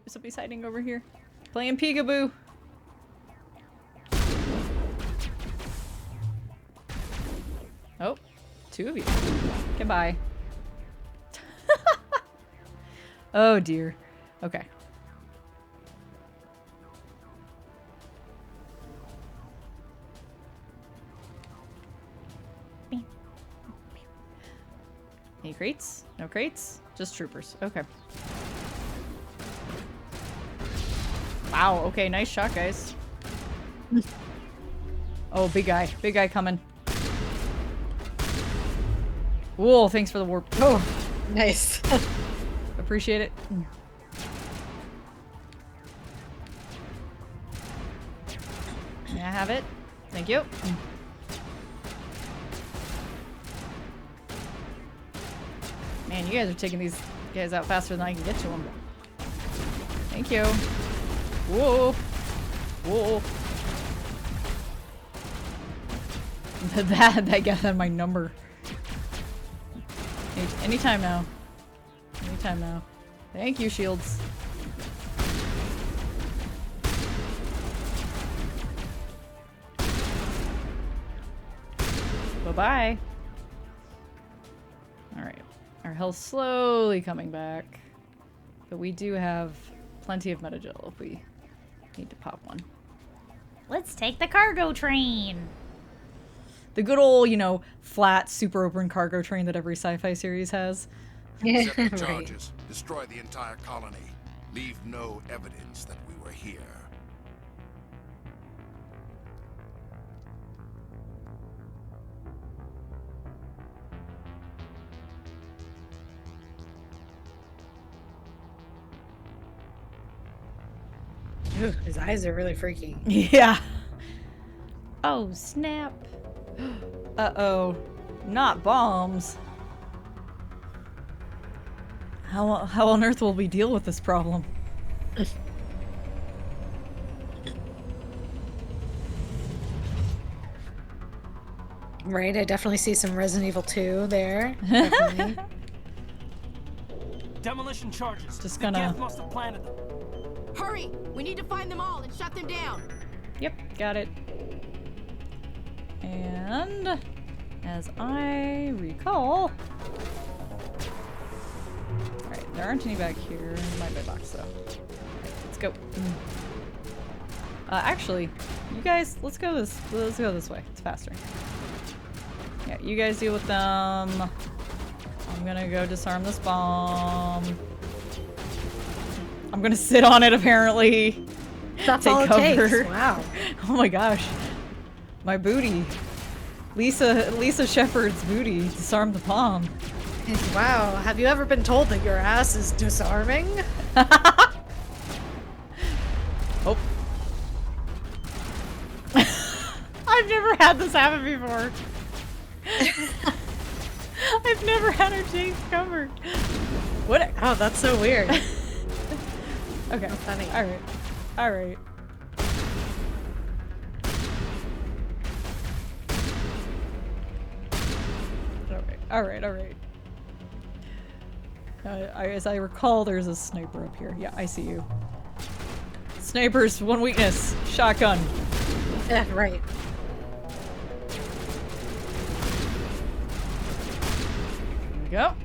somebody's hiding over here. Playing peekaboo. Oh, two of you. Goodbye. Oh dear. Okay. Any crates? No crates? Just troopers. Okay. Wow, okay, nice shot, guys. Oh, big guy. Big guy coming. Whoa, thanks for the warp. Oh, nice. Appreciate it. May I have it? Thank you. Man, you guys are taking these guys out faster than I can get to them. Thank you. Whoa. Whoa. That got on my number. Anytime now. Anytime now. Thank you, shields. Bye-bye. Alright. Our health's slowly coming back. But we do have plenty of metagel if we need to pop one. Let's take the cargo train. The good old, you know, flat, super open cargo train that every sci-fi series has. Accept the charges. Destroy the entire colony. Leave no evidence that we were here. Ooh, his eyes are really freaky. Yeah. Oh, snap. Uh-oh. Not bombs. How on earth will we deal with this problem? Right, I definitely see some Resident Evil 2 there. Definitely. Demolition charges. Just The gonna- Geth must have planted them. Hurry! We need to find them all and shut them down! Yep, got it. And as I recall... Alright, there aren't any back here. Might be a box though. Let's go. Actually, you guys, let's go this way. It's faster. Yeah, you guys deal with them. I'm gonna go disarm this bomb. I'm gonna sit on it apparently. That's Take all it cover. takes. Wow. Oh my gosh. My booty. Lisa Shepard's booty disarmed the bomb. Wow. Have you ever been told that your ass is disarming? Oh. I've never had this happen before. I've never had her changed cover. What? Oh, that's so weird. Okay. Funny. Alright. Alright. Alright, alright. As I recall, there's a sniper up here. Yeah, I see you. Snipers, one weakness. Shotgun. Yeah, right. Here we go.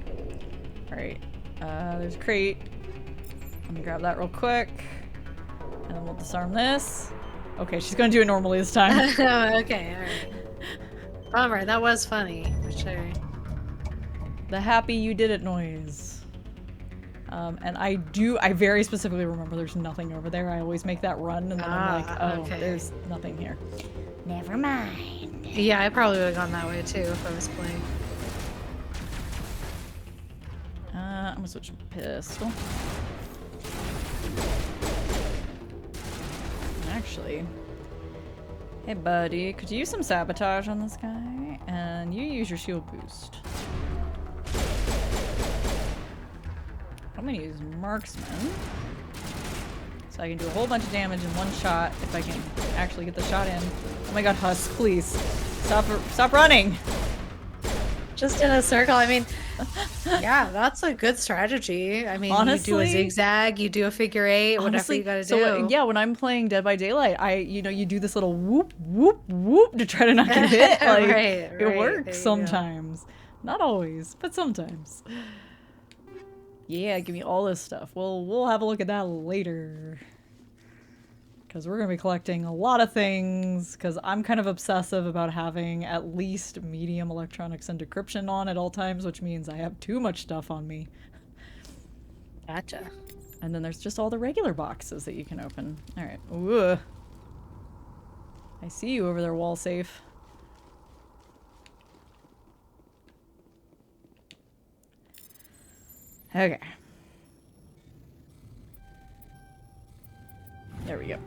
Alright. There's a crate. Let me grab that real quick. And then we'll disarm this. Okay, she's gonna do it normally this time. Okay, alright. Bummer, that was funny, for sure. The happy you did it noise. And I very specifically remember there's nothing over there. I always make that run and then I'm like, oh, okay. there's nothing here. Never mind. Yeah, I probably would have gone that way too if I was playing. I'm gonna switch to pistol. Actually, hey buddy, could you use some sabotage on this guy? And you use your shield boost. I'm gonna use marksman. So I can do a whole bunch of damage in one shot if I can actually get the shot in. Oh my god, Husk, please. Stop running! Just in a circle, I mean, Yeah, that's a good strategy. I mean, you do Honestly- a zigzag, you do a figure eight, whatever Honestly, you gotta so do. yeah, when I'm playing Dead by Daylight, you do this little whoop, whoop, whoop to try to not get hit. Like, Right, it right, there works you go. sometimes. Not always, but sometimes. Yeah, give me all this stuff. We'll have a look at that later. Because we're going to be collecting a lot of things, because I'm kind of obsessive about having at least medium electronics and decryption on at all times, which means I have too much stuff on me. Gotcha. And then there's just all the regular boxes that you can open. Alright. Ooh. I see you over there, wall safe. Okay. There we go.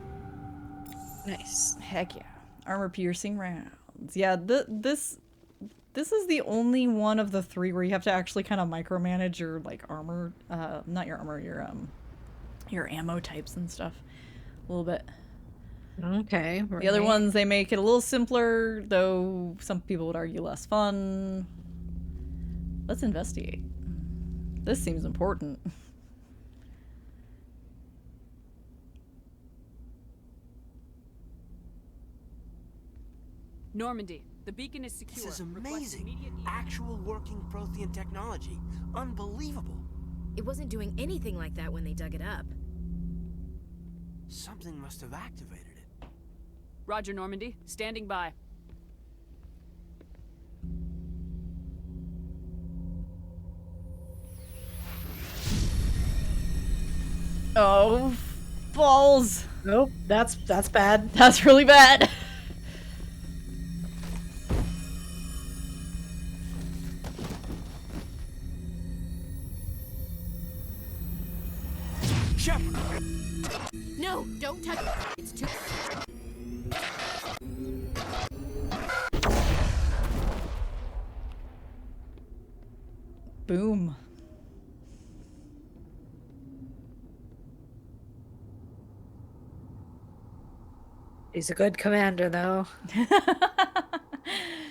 Nice. Heck yeah. Armor piercing rounds. Yeah, this is the only one of the three where you have to actually kind of micromanage your like armor, not your armor, your ammo types and stuff a little bit. Okay. The other ones, they make it a little simpler, though some people would argue less fun. Let's investigate. This seems important. Normandy, the beacon is secure. This is Request amazing. immediate- Actual working Prothean technology. Unbelievable. It wasn't doing anything like that when they dug it up. Something must have activated it. Roger, Normandy. Standing by. Oh, balls. Nope, that's bad. That's really bad. Shepard! No, don't touch it. It's too. Boom. He's a good commander, though.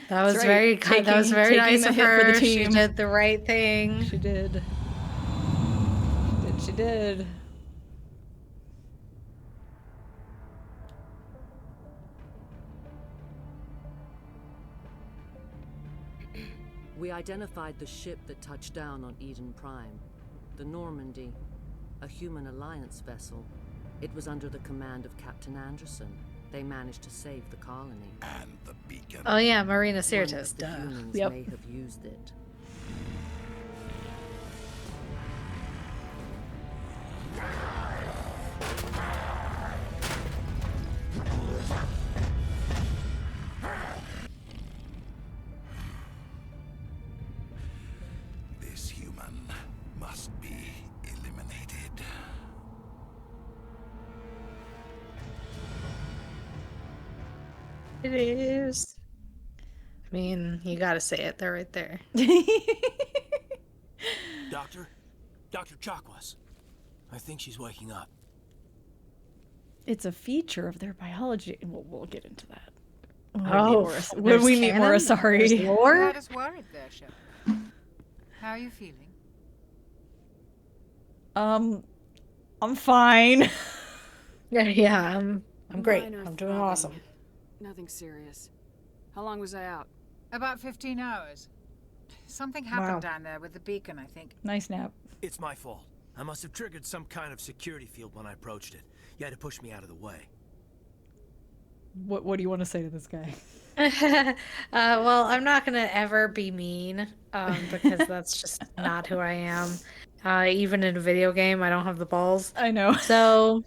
That That's was right. very kind. That was Taking- very taking nice the of hit for the her. She team. did the right thing. She did. She did. We identified the ship that touched down on Eden Prime. The Normandy. A human alliance vessel. It was under the command of Captain Anderson. They managed to save the colony. And the beacon. Oh yeah, Marina One Sirtis. of the Duh. humans Yep. may have used it. This human must be eliminated. It is. I mean, you gotta say it. They're right there. Doctor? Dr. Chakwas. I think she's waking up. It's a feature of their biology. We'll get into that. When Oh, when there's we meet canon? Mora, There's sorry. lore? That is worried there, Shepard. How are you feeling? I'm fine. Yeah, I'm great. Minor I'm doing throbbing. awesome. Nothing serious. How long was I out? About 15 hours. Something happened Wow. down there with the beacon, I think. Nice nap. It's my fault. I must have triggered some kind of security field when I approached it. You had to push me out of the way. What do you want to say to this guy? Well, I'm not gonna ever be mean, because that's just not who I am. Even in a video game, I don't have the balls. I know. So,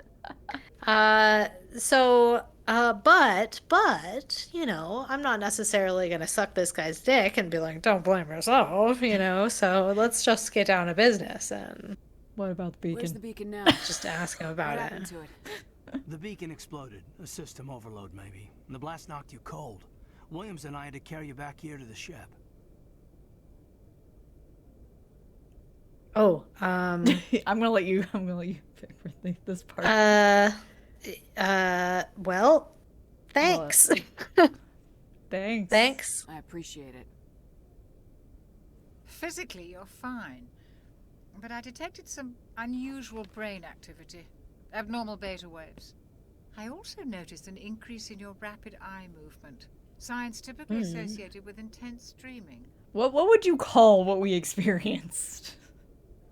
but, you know, I'm not necessarily gonna suck this guy's dick and be like, don't blame yourself, you know, so let's just get down to business and What about the beacon? Where's the beacon now? just ask him What about happened it. to it? The beacon exploded. A system overload, maybe. And the blast knocked you cold. Williams and I had to carry you back here to the ship. Oh, I'm gonna let you pick for this part. well, thanks. Thanks. Thanks. I appreciate it. physically you're fine. But I detected some unusual brain activity, abnormal beta waves. I also noticed an increase in your rapid eye movement, signs typically associated with intense dreaming. What would you call what we experienced?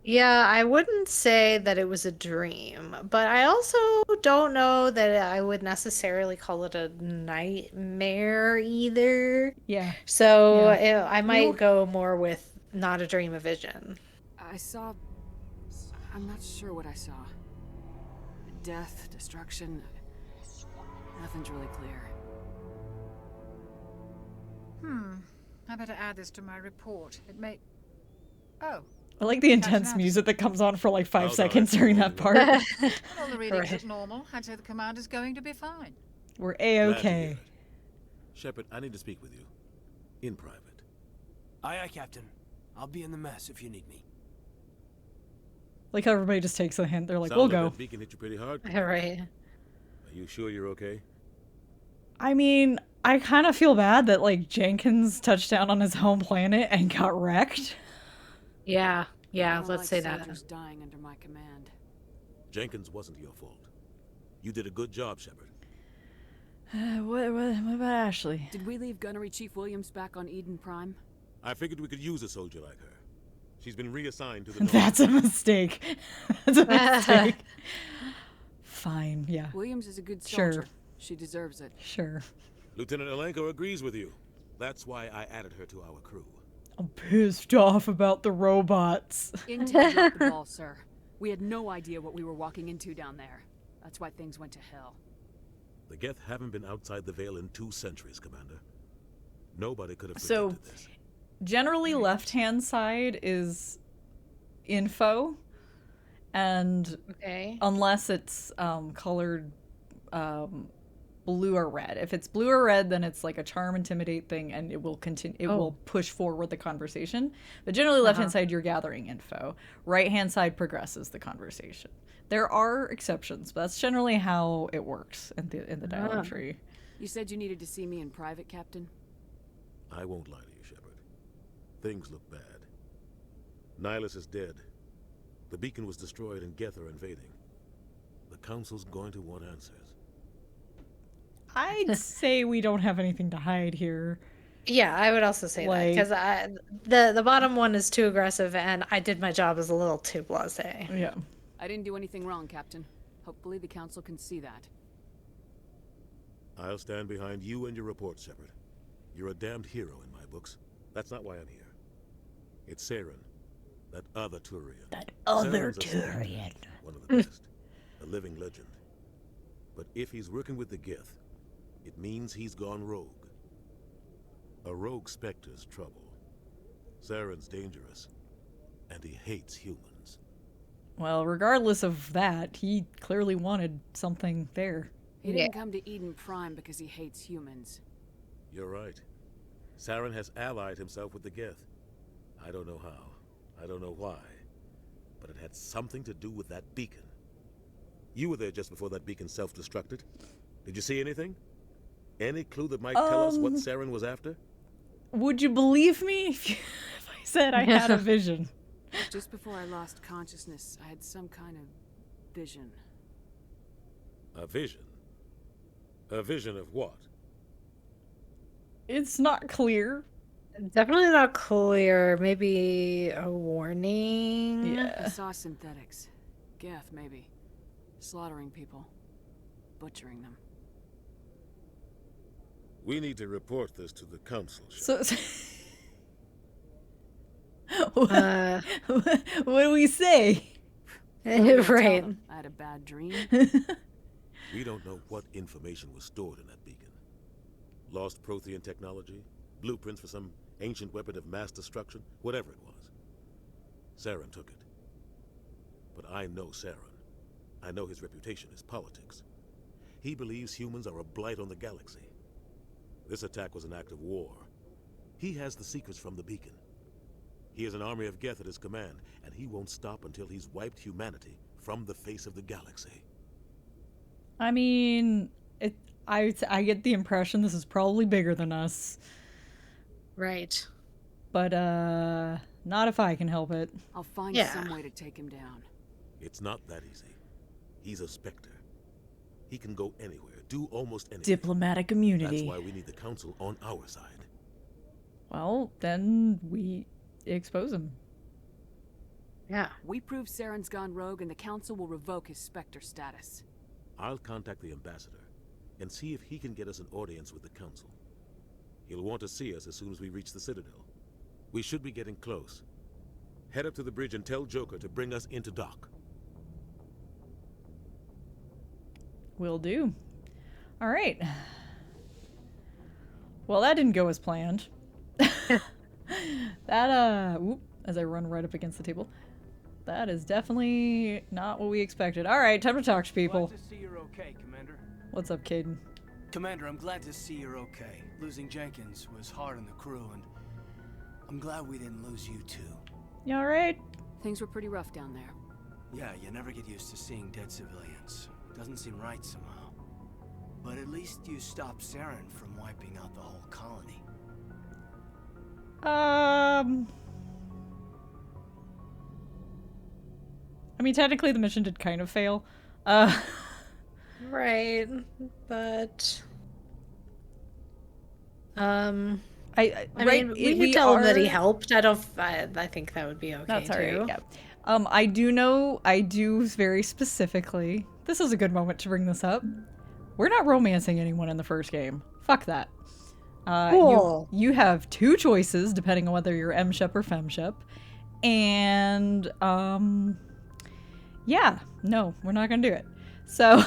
Yeah, I wouldn't say that it was a dream, but I also don't know that I would necessarily call it a nightmare either. Yeah. So Yeah. I might go more with not a dream, a vision. I saw... I'm not sure what I saw. Death, destruction... Nothing's really clear. I better add this to my report. It may... Oh, I like the intense Anderson. music that comes on for like 5 How's seconds our during that part. well, all the readings Right. look normal. I'd say the commander's going to be fine. We're Glad to hear A-okay. it. Shepard, I need to speak with you. In private. Aye, aye, Captain. I'll be in the mess if you need me. Like how everybody just takes a hint. They're like, Sound we'll like go. that beacon hit you pretty hard. Right. Are you sure you're okay? I mean, I kind of feel bad that like Jenkins touched down on his home planet and got wrecked. Yeah, I yeah, don't let's like say that. soldiers dying under my command. Jenkins wasn't your fault. You did a good job, Shepard. What about Ashley? Did we leave Gunnery Chief Williams back on Eden Prime? I figured we could use a soldier like her. She's been reassigned to the North. That's a mistake. That's a mistake. Fine, yeah, Williams is a good Sure. soldier. She deserves it. sure. Lieutenant Alenko agrees with you. That's why I added her to our crew. I'm pissed off about the robots. Intel dropped the ball, sir. We had no idea what we were walking into down there. That's why things went to hell. The Geth haven't been outside the Veil in 2 centuries, Commander. Nobody could have So- predicted this. Generally, left-hand side is info, and Okay. unless it's colored blue or red. If it's blue or red, then it's like a charm intimidate thing, and it will continue. It will push forward the conversation. But generally, left-hand side, you're gathering info. Right-hand side progresses the conversation. There are exceptions, but that's generally how it works in the dialogue tree. You said you needed to see me in private, Captain? I won't lie to you, Shepard. Things look bad. Nihilus is dead. The beacon was destroyed and Geth are invading. The Council's going to want answers. I'd say we don't have anything to hide here. Yeah, I would also say that Like- because the bottom one is too aggressive, and I did my job as a little too blasé. Yeah. I didn't do anything wrong, Captain. Hopefully the Council can see that. I'll stand behind you and your report, Shepard. You're a damned hero in my books. That's not why I'm here. It's Saren, that other Turian. That other Saren's a sniper, Turian. one of the best, a living legend. But if he's working with the Geth, it means he's gone rogue. A rogue Spectre's trouble. Saren's dangerous, and he hates humans. Well, regardless of that, he clearly wanted something there. He didn't come to Eden Prime because he hates humans. You're right. Saren has allied himself with the Geth. I don't know how. I don't know why. But it had something to do with that beacon. You were there just before that beacon self-destructed. Did you see anything? Any clue that might tell us what Saren was after? Would you believe me if I said I had a vision? Just before I lost consciousness, I had some kind of vision. A vision? A vision of what? It's not clear. Definitely not clear. Maybe a warning. I Yeah. saw synthetics. Geth, maybe. Slaughtering people. Butchering them. We need to report this to the Council. Shepard. So, what do we say? Right. I had a bad dream. We don't know what information was stored in that beacon. Lost Prothean technology, blueprints for some ancient weapon of mass destruction, whatever it was. Saren took it. But I know Saren. I know his reputation is politics. He believes humans are a blight on the galaxy. This attack was an act of war. He has the secrets from the beacon. He has an army of Geth at his command, and he won't stop until he's wiped humanity from the face of the galaxy. I mean, I get the impression this is probably bigger than us. Right. But Not if I can help it. I'll find Yeah. some way to take him down. It's not that easy. He's a Spectre. He can go anywhere, do almost anything. Diplomatic immunity. That's why we need the Council on our side. Well, then we expose him. Yeah. We prove Saren's gone rogue and the Council will revoke his Spectre status. I'll contact the Ambassador and see if he can get us an audience with the Council. He'll want to see us as soon as we reach the Citadel. We should be getting close. Head up to the bridge and tell Joker to bring us into dock. Will do. All right. Well, that didn't go as planned. Oop, as I run right up against the table. That is definitely not what we expected. All right, time to talk to people. Glad to see you're okay, Commander. What's up, Caden? Commander, I'm glad to see you're okay. Losing Jenkins was hard on the crew, and I'm glad we didn't lose you too. You all right? Things were pretty rough down there. Yeah, you never get used to seeing dead civilians. Doesn't seem right somehow. But at least you stopped Saren from wiping out the whole colony. I mean, technically the mission did kind of fail. Right, but I mean, we could tell him that he helped. I think that would be okay. That's all too. right. Yeah. I do very specifically. This is a good moment to bring this up. We're not romancing anyone in the first game. Fuck that. Cool. You have two choices depending on whether you're M-Shep or Fem-Shep. And, yeah. No, we're not gonna do it. So,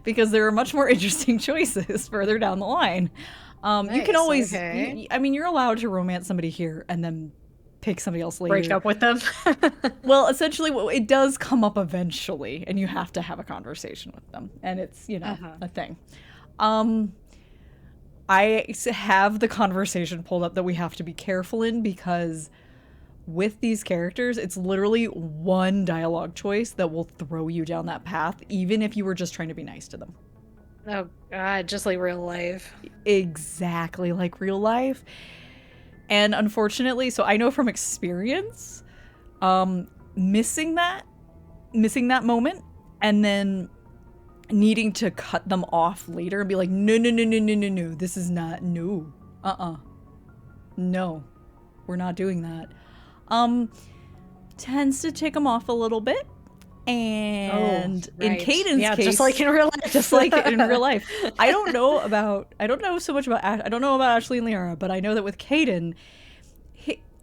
because there are much more interesting choices further down the line. You can always, I mean, you're allowed to romance somebody here and then pick somebody else later. Break up with them. Well, essentially, it does come up eventually, and you have to have a conversation with them, and it's, you know, a thing. I have the conversation pulled up that we have to be careful in, because with these characters, it's literally one dialogue choice that will throw you down that path, even if you were just trying to be nice to them. Oh God, just like real life. Exactly like real life. And unfortunately, so I know from experience, missing that moment and then needing to cut them off later and be like, no, this is not, no, no, we're not doing that. Tends to tick them off a little bit. And in Caden's case, just like in real life, I don't know so much about I don't know about Ashley and Liara, but I know that with Caden,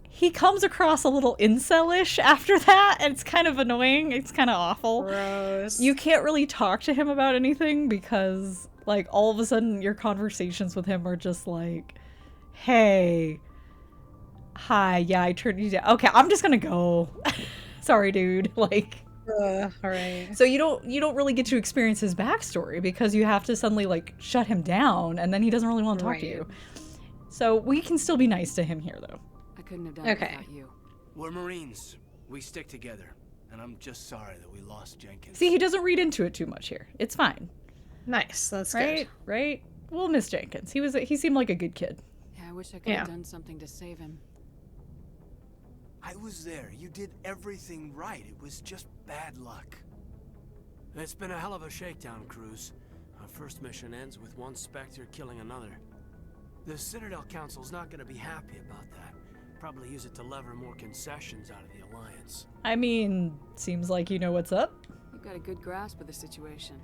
he comes across a little incel-ish after that, and it's kind of annoying. It's kind of awful. Gross. You can't really talk to him about anything because, like, all of a sudden your conversations with him are just like, hey, hi, yeah, I turned you down. Okay, I'm just gonna go. Sorry, dude. Like, all right. so you don't really get to experience his backstory because you have to suddenly, like, shut him down, and then he doesn't really want to talk to you. So we can still be nice to him here, though. I couldn't have done it without you. We're Marines. We stick together. And I'm just sorry that we lost Jenkins. See, he doesn't read into it too much here. It's fine. Nice. That's good. Right? We'll miss Jenkins. He seemed like a good kid. Yeah, I wish I could have done something to save him. I was there. You did everything right. It was just bad luck. It's been a hell of a shakedown, Cruz. Our first mission ends with one Spectre killing another. The Citadel Council's not going to be happy about that. Probably use it to lever more concessions out of the Alliance. I mean, seems like you know what's up. You've got a good grasp of the situation.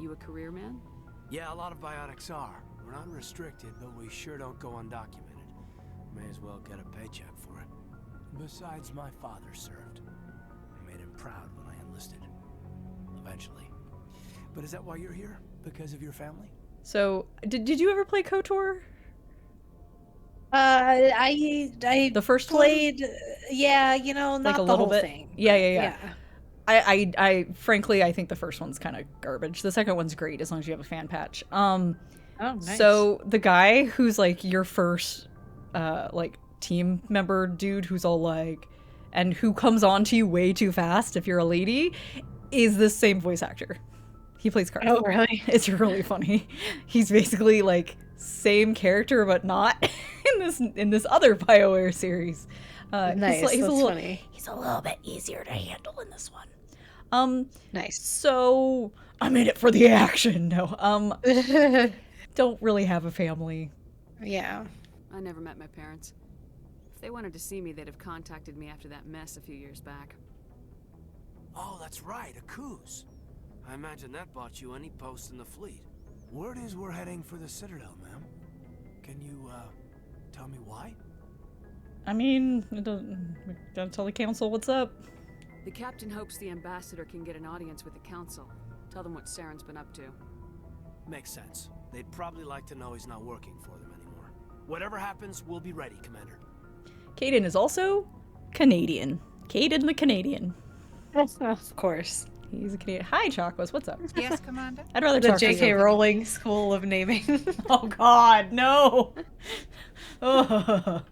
You a career man? Yeah, a lot of biotics are. We're not restricted, but we sure don't go undocumented. May as well get a paycheck for it. Besides, my father served. I made him proud when I enlisted. Eventually. But is that why you're here? Because of your family? So, did you ever play KOTOR? I the first played one? Yeah, you know, not like a the little whole bit. thing. Yeah. I frankly, I think the first one's kind of garbage. The second one's great as long as you have a fan patch. Oh, nice. So the guy who's like your first like team member dude who's all like, and who comes on to you way too fast if you're a lady, is the same voice actor. He plays Carl. Oh, really? It's really funny. He's basically like same character but not in this other BioWare series. Nice, he's a that's little, funny. He's a little bit easier to handle in this one. Nice. So I'm in it for the action. No, don't really have a family. Yeah. I never met my parents. If they wanted to see me, they'd have contacted me after that mess a few years back. Oh, that's right, a cruise. I imagine that bought you any post in the fleet. Word is we're heading for the Citadel, ma'am. Can you, tell me why? I mean, we gotta tell the council what's up. The captain hopes the ambassador can get an audience with the council. Tell them what Saren's been up to. Makes sense. They'd probably like to know he's not working for them anymore. Whatever happens, we'll be ready, Commander. Caden is also Canadian. Caden the Canadian. Of course. He's a Canadian. Hi, Chakwas. What's up? Yes, Commander? I'd rather The talk to J.K. you. Rowling School of Naming. Oh, God, no. Oh.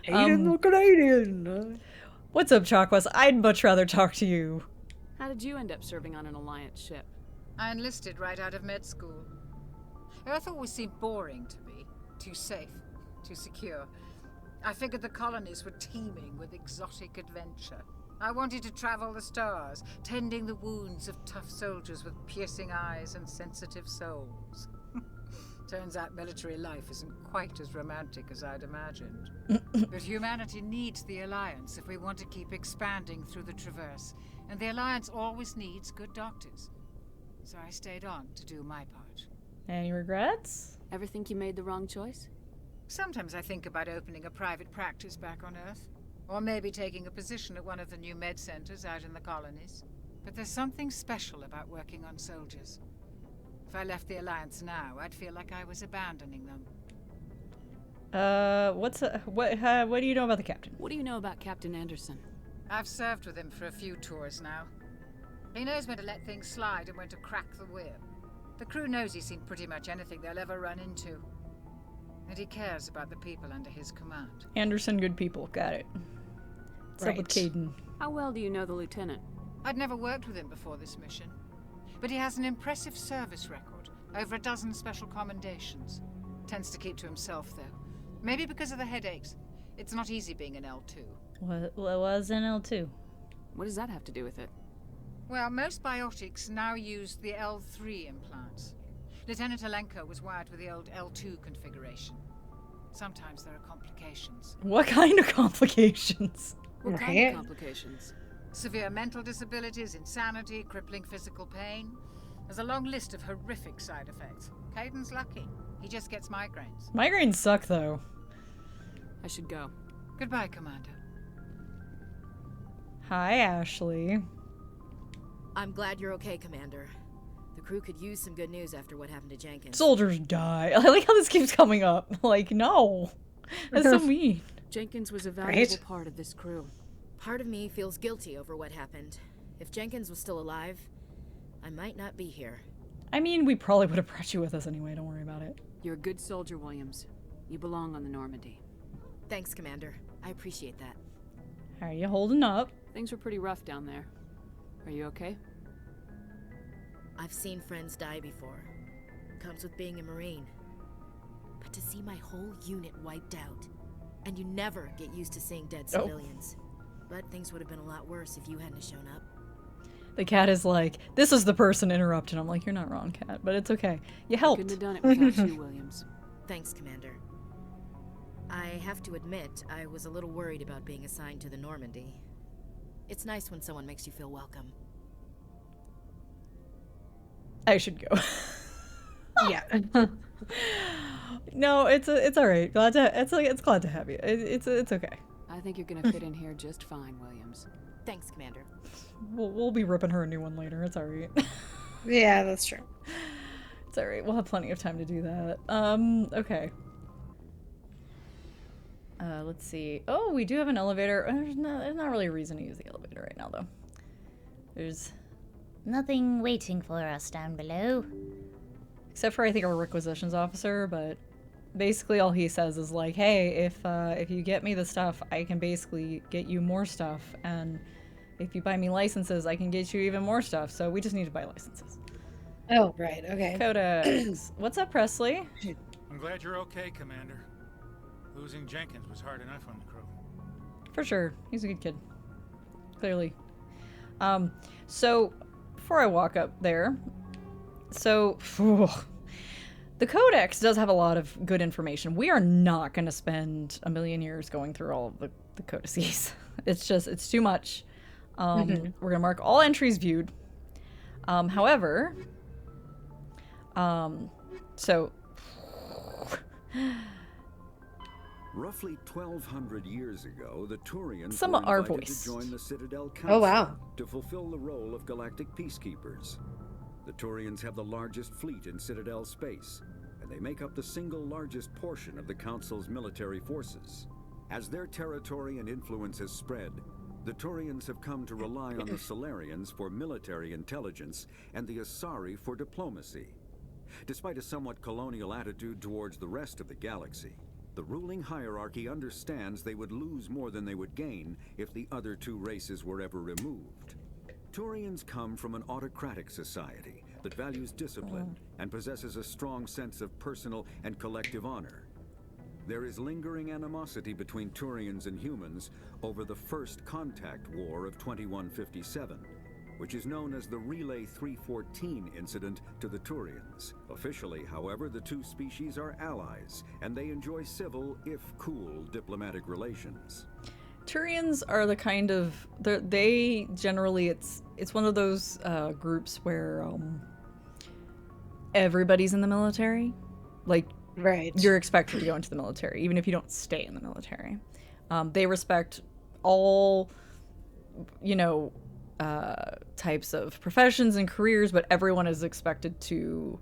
Aiden the Canadian. What's up, Chakwas? I'd much rather talk to you. How did you end up serving on an Alliance ship? I enlisted right out of med school. Earth always seemed boring to me. Too safe, too secure. I figured the colonies were teeming with exotic adventure. I wanted to travel the stars, tending the wounds of tough soldiers with piercing eyes and sensitive souls. Turns out military life isn't quite as romantic as I'd imagined. But humanity needs the Alliance if we want to keep expanding through the Traverse, and the Alliance always needs good doctors. So I stayed on to do my part. Any regrets? Ever think you made the wrong choice? Sometimes I think about opening a private practice back on Earth. Or maybe taking a position at one of the new med centers out in the colonies. But there's something special about working on soldiers. If I left the Alliance now, I'd feel like I was abandoning them. What do you know about the captain? What do you know about Captain Anderson? I've served with him for a few tours now. He knows when to let things slide and when to crack the whip. The crew knows he's seen pretty much anything they'll ever run into. And he cares about the people under his command. Anderson, good people. Got it. What's up with Caden? How well do you know the lieutenant? I'd never worked with him before this mission. But he has an impressive service record. Over a dozen special commendations. Tends to keep to himself, though. Maybe because of the headaches. It's not easy being an L2. What was an L2? What does that have to do with it? Well, most biotics now use the L3 implants. Lieutenant Alenko was wired with the old L2 configuration. Sometimes there are complications. What kind of complications? What kind of complications? Severe mental disabilities, insanity, crippling physical pain. There's a long list of horrific side effects. Caden's lucky. He just gets migraines. Migraines suck, though. I should go. Goodbye, Commander. Hi, Ashley. I'm glad you're okay, Commander. The crew could use some good news after what happened to Jenkins. Soldiers die. I like how this keeps coming up. Like, no. That's so mean. Jenkins was a valuable part of this crew. Part of me feels guilty over what happened. If Jenkins was still alive, I might not be here. I mean, we probably would have brought you with us anyway. Don't worry about it. You're a good soldier, Williams. You belong on the Normandy. Thanks, Commander. I appreciate that. How are you holding up? Things were pretty rough down there. Are you okay? I've seen friends die before. Comes with being a Marine. But to see my whole unit wiped out, and you never get used to seeing dead civilians. But things would have been a lot worse if you hadn't shown up. The cat is like, this is the person interrupted. I'm like, you're not wrong, cat, but it's okay. You helped. Couldn't have done it without you, Williams. Thanks, Commander. I have to admit, I was a little worried about being assigned to the Normandy. It's nice when someone makes you feel welcome. I should go. Yeah. No, it's all right. It's glad to have you. It's okay. I think you're gonna fit in here just fine, Williams. Thanks, Commander. We'll be ripping her a new one later. It's all right. Yeah, that's true. It's all right. We'll have plenty of time to do that. Okay. Let's see. Oh, we do have an elevator. There's not really a reason to use the elevator right now, though. There's nothing waiting for us down below. Except for, I think, our requisitions officer, but basically all he says is like, hey, if you get me the stuff, I can basically get you more stuff, and if you buy me licenses, I can get you even more stuff, so we just need to buy licenses. Oh, right, okay. Codex. What's up, Presley? I'm glad you're okay, Commander. Losing Jenkins was hard enough on the crew. For sure. He's a good kid. Clearly. So, before I walk up there, so, the Codex does have a lot of good information. We are not going to spend a million years going through all of the codices. It's too much. We're going to mark all entries viewed. However, so... Roughly 1,200 years ago, the Turians Some were are invited voiced. to join the Citadel Council Oh, wow. to fulfill the role of galactic peacekeepers. The Turians have the largest fleet in Citadel space, and they make up the single largest portion of the Council's military forces. As their territory and influence has spread, the Turians have come to rely on the Solarians for military intelligence and the Asari for diplomacy. Despite a somewhat colonial attitude towards the rest of the galaxy, the ruling hierarchy understands they would lose more than they would gain if the other two races were ever removed. Turians come from an autocratic society that values discipline and possesses a strong sense of personal and collective honor. There is lingering animosity between Turians and humans over the First Contact War of 2157, which is known as the Relay 314 incident to the Turians. Officially, however, the two species are allies, and they enjoy civil, if cool, diplomatic relations. Turians are the kind of... They generally... It's one of those groups where everybody's in the military. Like, right. You're expected to go into the military, even if you don't stay in the military. They respect all, types of professions and careers, but everyone is expected to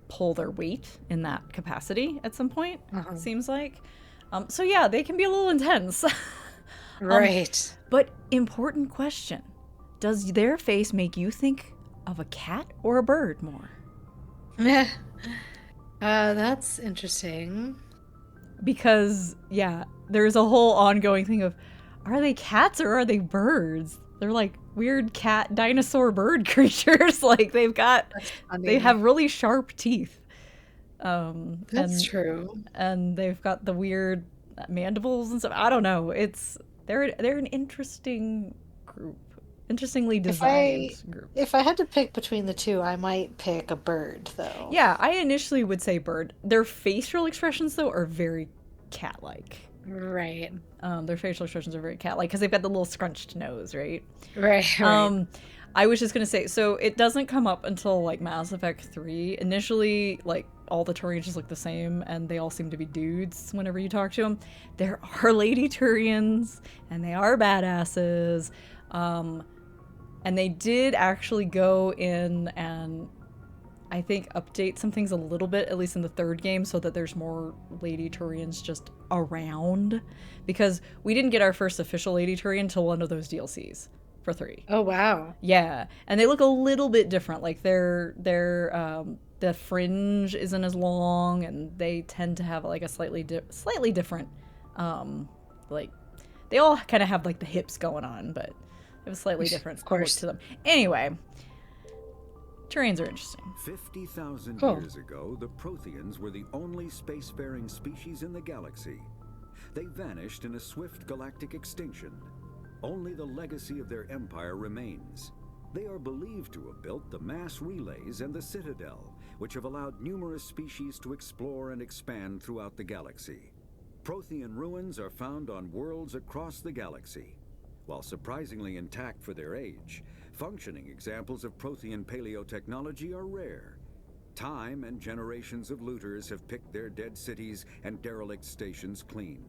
pull their weight in that capacity at some point, it seems like. So yeah, they can be a little intense. Right. But important question. Does their face make you think of a cat or a bird more? That's interesting. Because, yeah, there's a whole ongoing thing of, are they cats or are they birds? They're like weird cat dinosaur bird creatures. Like they have really sharp teeth. That's true. And they've got the weird mandibles and stuff. I don't know. They're an interesting group. Interestingly designed group. If I had to pick between the two, I might pick a bird, though. Yeah, I initially would say bird. Their facial expressions, though, are very cat-like. Right. Their facial expressions are very cat-like because they've got the little scrunched nose, right? Right. I was just gonna say, so it doesn't come up until like Mass Effect 3. Initially, like all the Turians just look the same, and they all seem to be dudes whenever you talk to them. There are lady Turians, and they are badasses. And they did actually go in and I think update some things a little bit, at least in the third game, so that there's more Lady Turians just around. Because we didn't get our first official Lady Turian until one of those DLCs for 3. Oh, wow. Yeah. And they look a little bit different. Like the fringe isn't as long, and they tend to have like a slightly different, like, they all kind of have like the hips going on, but they have a slightly different look to them. Anyway, Turians are interesting. 50,000 years ago, the Protheans were the only spacefaring species in the galaxy. They vanished in a swift galactic extinction. Only the legacy of their empire remains. They are believed to have built the mass relays and the Citadel, which have allowed numerous species to explore and expand throughout the galaxy. Prothean ruins are found on worlds across the galaxy. While surprisingly intact for their age, functioning examples of Prothean paleotechnology are rare. Time and generations of looters have picked their dead cities and derelict stations clean.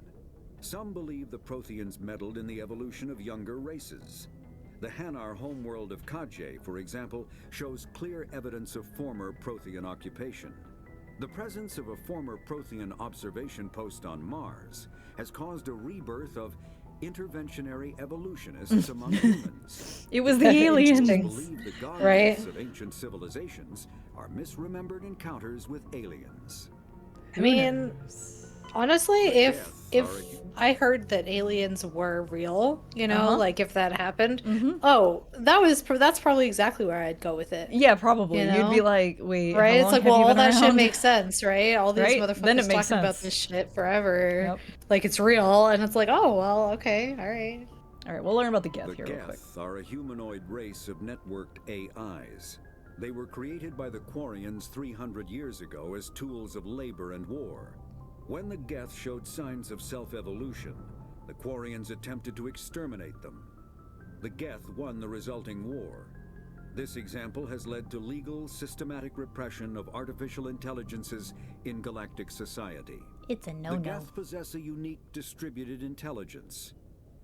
Some believe the Protheans meddled in the evolution of younger races. The Hanar homeworld of Kajay, for example, shows clear evidence of former Prothean occupation. The presence of a former Prothean observation post on Mars has caused a rebirth of interventionary evolutionists among humans. It was the aliens. Believe the gods of ancient civilizations are misremembered encounters with aliens. I mean, honestly, if I heard that aliens were real, you know, like if that happened. Mm-hmm. Oh, that's probably exactly where I'd go with it. Yeah, probably. You know? You'd be like, wait, right? how It's long like, have well, you all been that shit around? makes sense, right? All these Right? motherfuckers Then it makes talking about sense. this shit forever. Yep. Like it's real, and it's like, oh, well, okay, all right. All right, we'll learn about the Geth The here real quick. Geth are a humanoid race of networked AIs. They were created by the Quarians 300 years ago as tools of labor and war. When the Geth showed signs of self-evolution, the Quarians attempted to exterminate them. The Geth won the resulting war. This example has led to legal, systematic repression of artificial intelligences in galactic society. It's a no-no. The Geth possess a unique distributed intelligence.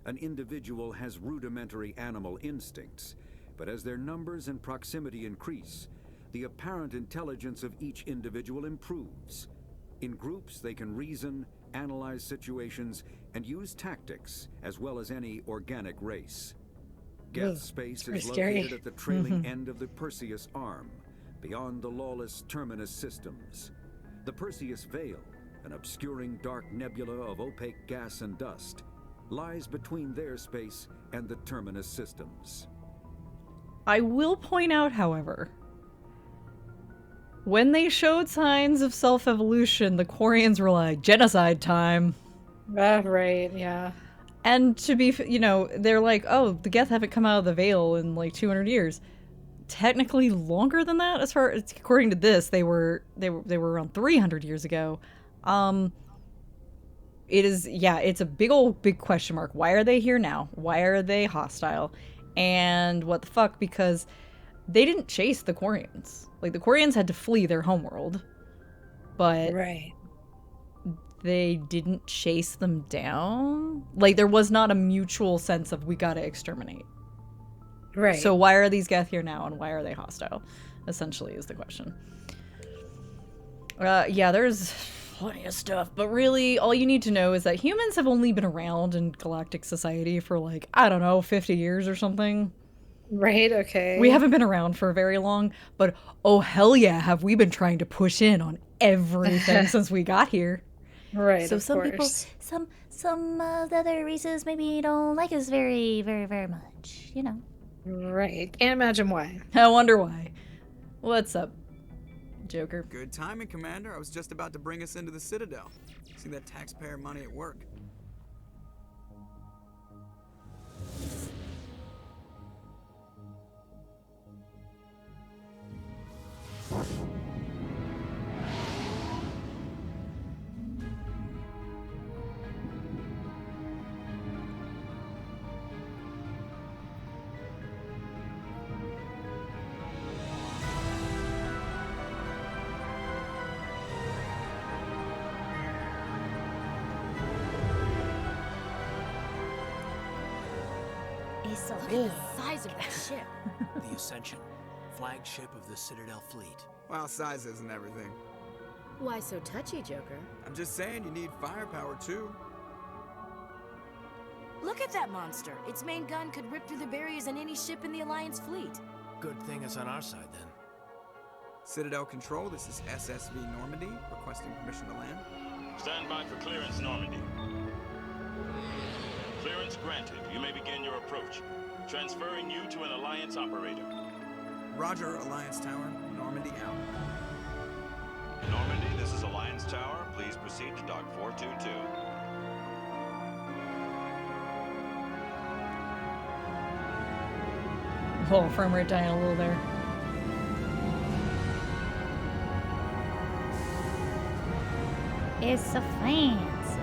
An individual has rudimentary animal instincts, but as their numbers and proximity increase, the apparent intelligence of each individual improves. In groups, they can reason, analyze situations, and use tactics, as well as any organic race. Geth space is located at the trailing end of the Perseus Arm, beyond the lawless Terminus systems. The Perseus Veil, an obscuring dark nebula of opaque gas and dust, lies between their space and the Terminus systems. I will point out, however, when they showed signs of self-evolution, the Quarians were like, genocide time. Right, yeah. And to be, you know, they're like, oh, the Geth haven't come out of the Veil in like 200 years. Technically longer than that, as far as, according to this, they were around 300 years ago. It is, yeah, it's a big question mark. Why are they here now? Why are they hostile? And what the fuck? Because they didn't chase the Quarians. Like, the Quarians had to flee their homeworld. But right. They didn't chase them down. Like, there was not a mutual sense of, we gotta exterminate. Right. So why are these Geth here now, and why are they hostile? Essentially is the question. Yeah, there's plenty of stuff, but really, all you need to know is that humans have only been around in galactic society for, like, I don't know, 50 years or something. Right, okay. We haven't been around for very long, but oh hell yeah, have we been trying to push in on everything since we got here. Right, so of some course. people, some of the other races maybe don't like us very, very, very much, you know. Right. Can't imagine why. I wonder why. What's up, Joker? Good timing, Commander. I was just about to bring us into the Citadel. See that taxpayer money at work. It's so Look big. at the size of that ship. The Ascension, flagship of the Citadel fleet. Well, size isn't everything. Why so touchy, Joker? I'm just saying you need firepower, too. Look at that monster. Its main gun could rip through the barriers in any ship in the Alliance fleet. Good thing it's on our side, then. Citadel Control, this is SSV Normandy, requesting permission to land. Stand by for clearance, Normandy. Clearance granted. You may begin your approach. Transferring you to an Alliance operator. Roger, Alliance Tower. Normandy out. Normandy, this is Alliance Tower. Please proceed to Dock 422. Oh, frame rate dying a little there. It's so fancy.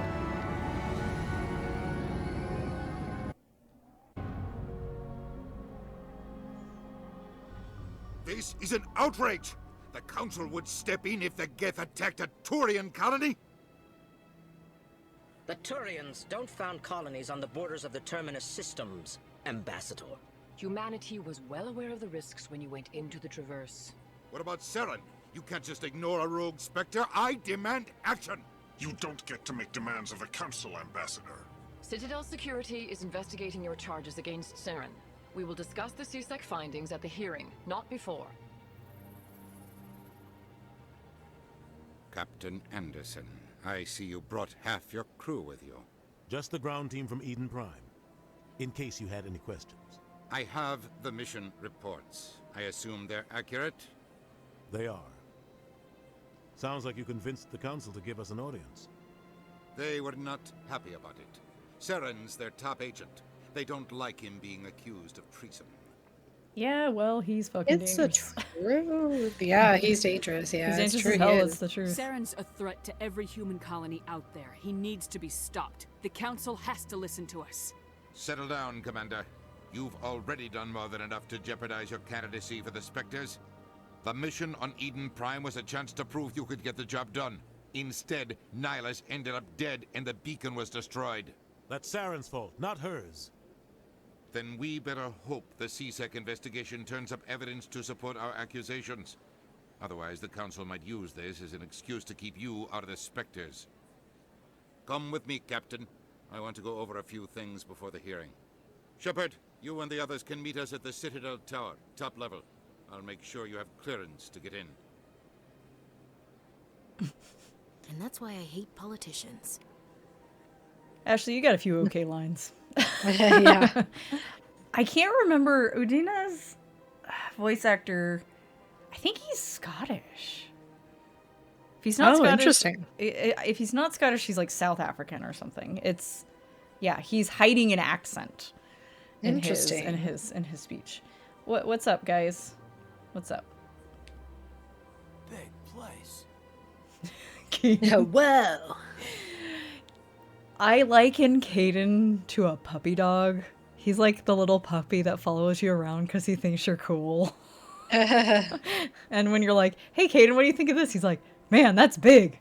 This is an outrage! The Council would step in if the Geth attacked a Turian colony? The Turians don't found colonies on the borders of the Terminus systems, Ambassador. Humanity was well aware of the risks when you went into the Traverse. What about Saren? You can't just ignore a rogue Spectre. I demand action! You don't get to make demands of the Council, Ambassador. Citadel Security is investigating your charges against Saren. We will discuss the CSEC findings at the hearing, not before. Captain Anderson, I see you brought half your crew with you. Just the ground team from Eden Prime, in case you had any questions. I have the mission reports. I assume they're accurate? They are. Sounds like you convinced the Council to give us an audience. They were not happy about it. Saren's their top agent. They don't like him being accused of treason. Yeah, well, he's fucking It's dangerous. the truth. Yeah, he's dangerous. Yeah, He's it's dangerous true. as he hell, is. it's the truth. Saren's a threat to every human colony out there. He needs to be stopped. The Council has to listen to us. Settle down, Commander. You've already done more than enough to jeopardize your candidacy for the Spectres. The mission on Eden Prime was a chance to prove you could get the job done. Instead, Nihilus ended up dead and the beacon was destroyed. That's Saren's fault, not hers. Then we better hope the CSEC investigation turns up evidence to support our accusations. Otherwise, the Council might use this as an excuse to keep you out of the Spectres. Come with me, Captain. I want to go over a few things before the hearing. Shepard, you and the others can meet us at the Citadel Tower, top level. I'll make sure you have clearance to get in. And that's why I hate politicians. Ashley, you got a few okay lines. Yeah. I can't remember Udina's voice actor. I think he's Scottish. If he's not Scottish, interesting. If he's not Scottish, he's like South African or something. Yeah, he's hiding an accent in Interesting. his speech. What's up, guys? What's up? Big place. Whoa. I liken Caden to a puppy dog. He's like the little puppy that follows you around because he thinks you're cool. And when you're like, hey, Caden, what do you think of this? He's like, man, that's big.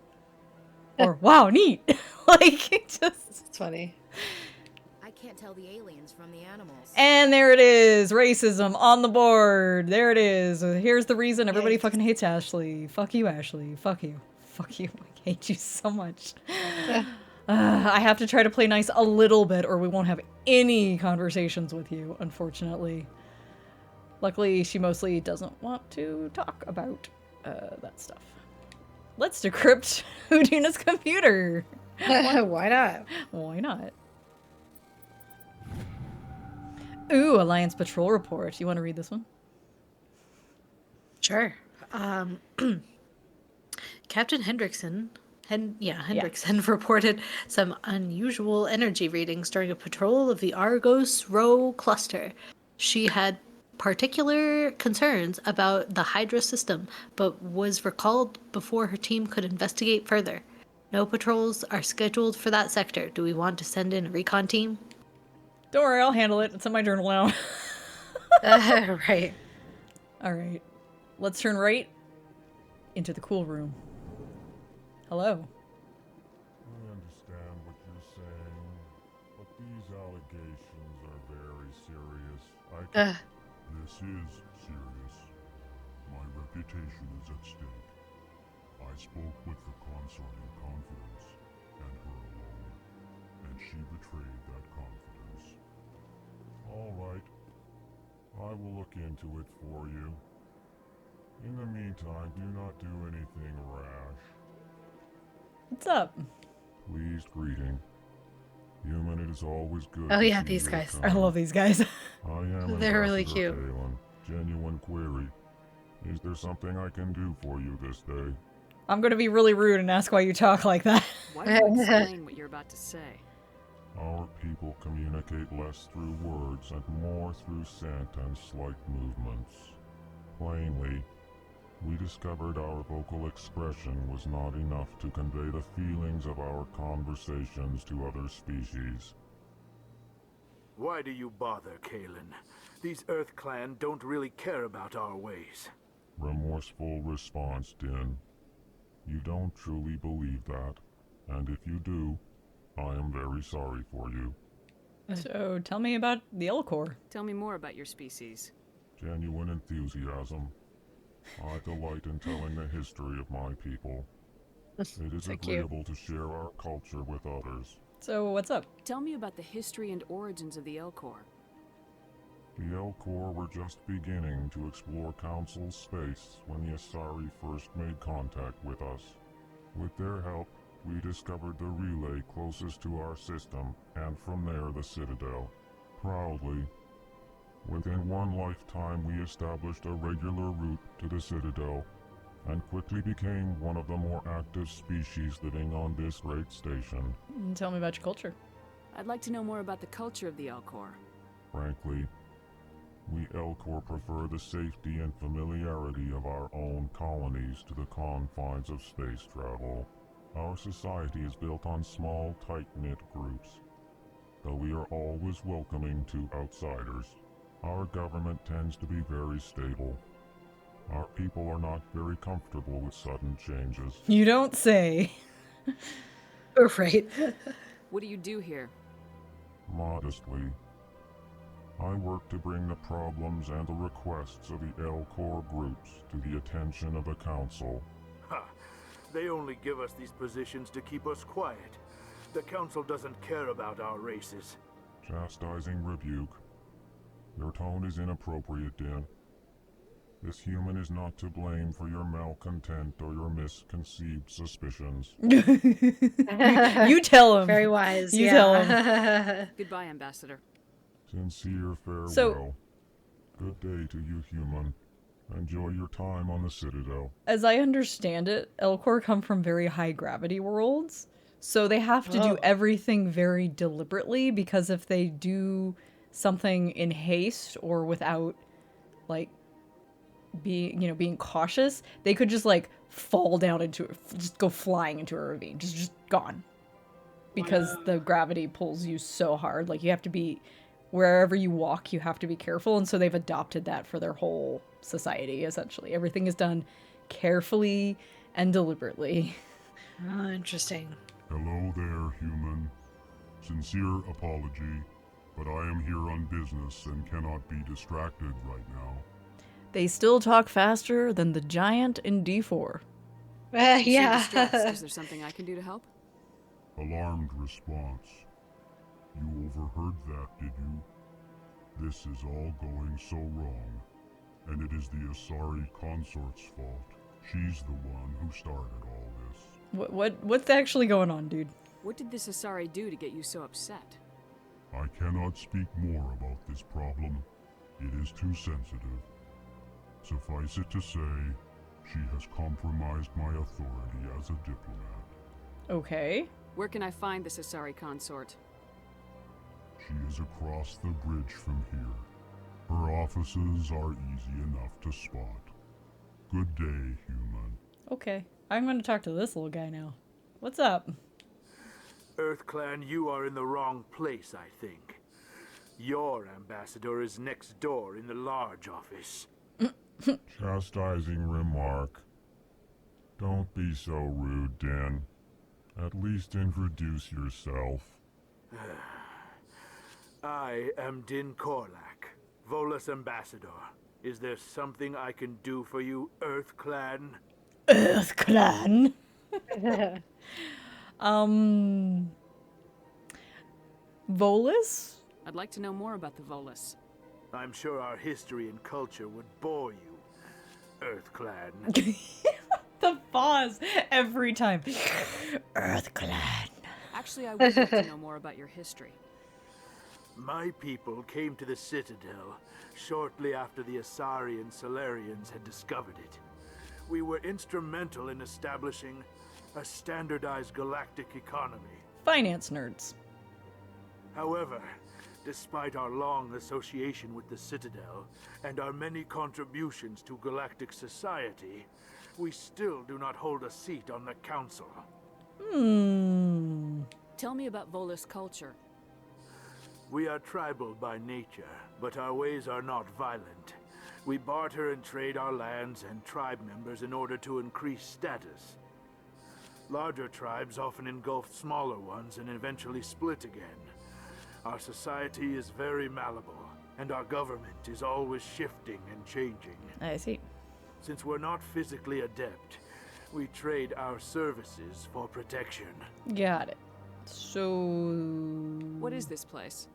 Or, wow, neat. Like, it just... It's funny. I can't tell the aliens from the animals. And there it is. Racism on the board. There it is. Here's the reason everybody fucking hates Ashley. Fuck you, Ashley. Fuck you. Fuck you. I hate you so much. I have to try to play nice a little bit or we won't have any conversations with you, unfortunately. Luckily, she mostly doesn't want to talk about that stuff. Let's decrypt Udina's computer. Why not? Why not? Ooh, Alliance Patrol Report. You want to read this one? Sure. Captain Hendrickson reported some unusual energy readings during a patrol of the Argos Rho cluster. She had particular concerns about the Hydra system, but was recalled before her team could investigate further. No patrols are scheduled for that sector. Do we want to send in a recon team? Don't worry, I'll handle it. It's in my journal now. Right. All right. Let's turn right into the cool room. Hello. I understand what you're saying, but these allegations are very serious. This is serious. My reputation is at stake. I spoke with the consort in confidence, and her alone, and she betrayed that confidence. All right. I will look into it for you. In the meantime, do not do anything rash. What's up? Pleased greeting. Human, it is always good. Oh to yeah, see these your guys. I kind. love these guys. I am They're really Ambassador cute. Kalen. Genuine query. Is there something I can do for you this day? I'm going to be really rude and ask why you talk like that. Why don't you explain what you're about to say? Our people communicate less through words and more through scent and slight movements. Plainly, we discovered our vocal expression was not enough to convey the feelings of our conversations to other species. Why do you bother, Kalen? These Earth Clan don't really care about our ways. Remorseful response, Din. You don't truly believe that, and if you do, I am very sorry for you. So tell me about the Elcor. Tell me more about your species. Genuine enthusiasm. I delight in telling the history of my people. It is So cute. agreeable to share our culture with others. So what's up? Tell me about the history and origins of the Elcor. The Elcor were just beginning to explore Council space when the Asari first made contact with us. With their help, we discovered the relay closest to our system, and from there the Citadel. Proudly, within one lifetime we established a regular route to the Citadel, and quickly became one of the more active species living on this great station. Tell me about your culture. I'd like to know more about the culture of the Elcor. Frankly, we Elcor prefer the safety and familiarity of our own colonies to the confines of space travel. Our society is built on small, tight-knit groups, though we are always welcoming to outsiders. Our government tends to be very stable. Our people are not very comfortable with sudden changes. You don't say. Right. What do you do here? Modestly, I work to bring the problems and the requests of the Elcor groups to the attention of the Council. Ha! They only give us these positions to keep us quiet. The Council doesn't care about our races. Chastising rebuke. Your tone is inappropriate, Din. This human is not to blame for your malcontent or your misconceived suspicions. You tell him. Very wise. You yeah. tell him. Goodbye, Ambassador. Sincere farewell. So- Good day to you, human. Enjoy your time on the Citadel. As I understand it, Elcor come from very high gravity worlds, so they have to do everything very deliberately, because if they do something in haste or without, like, being cautious, they could just like fall down into just go flying into a ravine, just gone, because the gravity pulls you so hard. Like, you have to be, wherever you walk, you have to be careful, and so they've adopted that for their whole society. Essentially, everything is done carefully and deliberately. Oh, interesting. Hello there, human. Sincere apology, but I am here on business and cannot be distracted right now. They still talk faster than the giant in D4. Yeah. Is there something I can do to help? Alarmed response. You overheard that, did you? This is all going so wrong, and it is the Asari consort's fault. She's the one who started all this. What's actually going on, dude? What did this Asari do to get you so upset? I cannot speak more about this problem. It is too sensitive. Suffice it to say, she has compromised my authority as a diplomat. Okay. Where can I find this Asari consort? She is across the bridge from here. Her offices are easy enough to spot. Good day, human. Okay. I'm going to talk to this little guy now. What's up? EarthClan, you are in the wrong place, I think. Your ambassador is next door in the large office. Chastising remark. Don't be so rude, Din. At least introduce yourself. I am Din Korlak, Volus ambassador. Is there something I can do for you, EarthClan? EarthClan? Volus? I'd like to know more about the Volus. I'm sure our history and culture would bore you, EarthClan. The pause every time. EarthClan. Actually, I would like to know more about your history. My people came to the Citadel shortly after the Asari and Solarians had discovered it. We were instrumental in establishing a standardized galactic economy. Finance nerds. However, despite our long association with the Citadel and our many contributions to galactic society, we still do not hold a seat on the Council. Tell me about Volus culture. We are tribal by nature, but our ways are not violent. We barter and trade our lands and tribe members in order to increase status. Larger tribes often engulf smaller ones and eventually split again. Our society is very malleable, and our government is always shifting and changing. I see. Since we're not physically adept, we trade our services for protection. Got it. So... What is this place?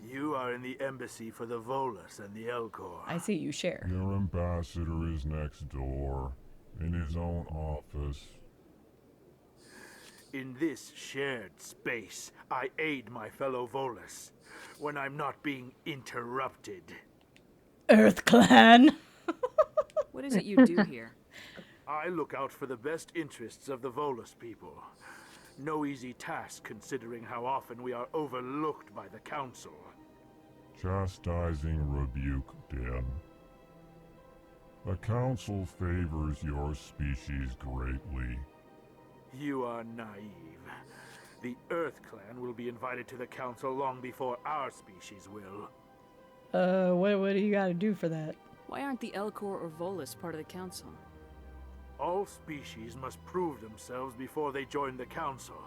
You are in the embassy for the Volus and the Elcor. I see, you share. Your ambassador is next door, in his own office. In this shared space, I aid my fellow Volus when I'm not being interrupted. Earth Clan. What is it you do here? I look out for the best interests of the Volus people. No easy task considering how often we are overlooked by the Council. Chastising rebuke, Dan. The Council favors your species greatly. You are naive. The Earth Clan will be invited to the Council long before our species will. What do you gotta do for that? Why aren't the Elcor or Volus part of the Council? All species must prove themselves before they join the Council.